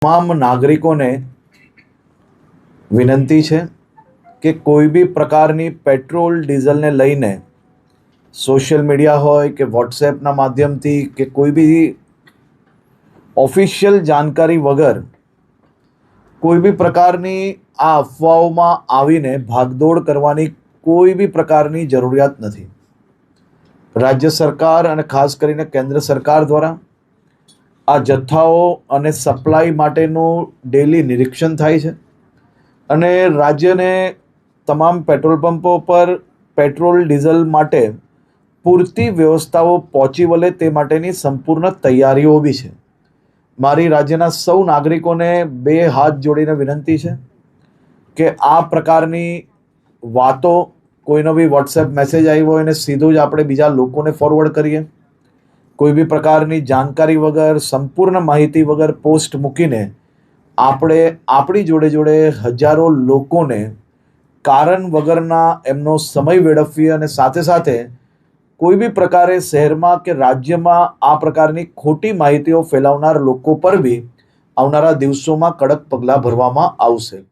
તમામ નાગરિકોને વિનંતી છે કે કોઈ બી પ્રકારની પેટ્રોલ ડીઝલને લઈને સોશિયલ મીડિયા હોય કે વોટ્સએપના માધ્યમથી કે કોઈ બી ઓફિશિયલ જાણકારી વગર કોઈ બી પ્રકારની આ અફવાઓમાં આવીને ભાગદોડ કરવાની કોઈ બી પ્રકારની જરૂરિયાત નથી। રાજ્ય સરકાર અને ખાસ કરીને કેન્દ્ર સરકાર દ્વારા આ જથ્થાઓ અને સપ્લાય માટેનું ડેલી નિરીક્ષણ થાય છે અને રાજ્યને તમામ પેટ્રોલ પંપો પર પેટ્રોલ ડીઝલ માટે પૂરતી વ્યવસ્થાઓ પહોંચી વળે તે માટેની સંપૂર્ણ તૈયારીઓ બી છે। મારી રાજ્યના સૌ નાગરિકોને બે હાથ જોડીને વિનંતી છે કે આ પ્રકારની વાતો કોઈનો બી વોટ્સએપ મેસેજ આવ્યો હોય એને સીધું જ આપણે બીજા લોકોને ફોરવર્ડ કરીએ। કોઈ બી પ્રકારની જાણકારી વગર સંપૂર્ણ માહિતી વગર પોસ્ટ મૂકીને આપણે આપણી જોડે જોડે હજારો લોકોને કારણ વગરના એમનો સમય વેડફીએ અને સાથે સાથે કોઈ બી પ્રકારે શહેરમાં કે રાજ્યમાં આ પ્રકારની ખોટી માહિતીઓ ફેલાવનાર લોકો પર બી આવનારા દિવસોમાં કડક પગલાં ભરવામાં આવશે।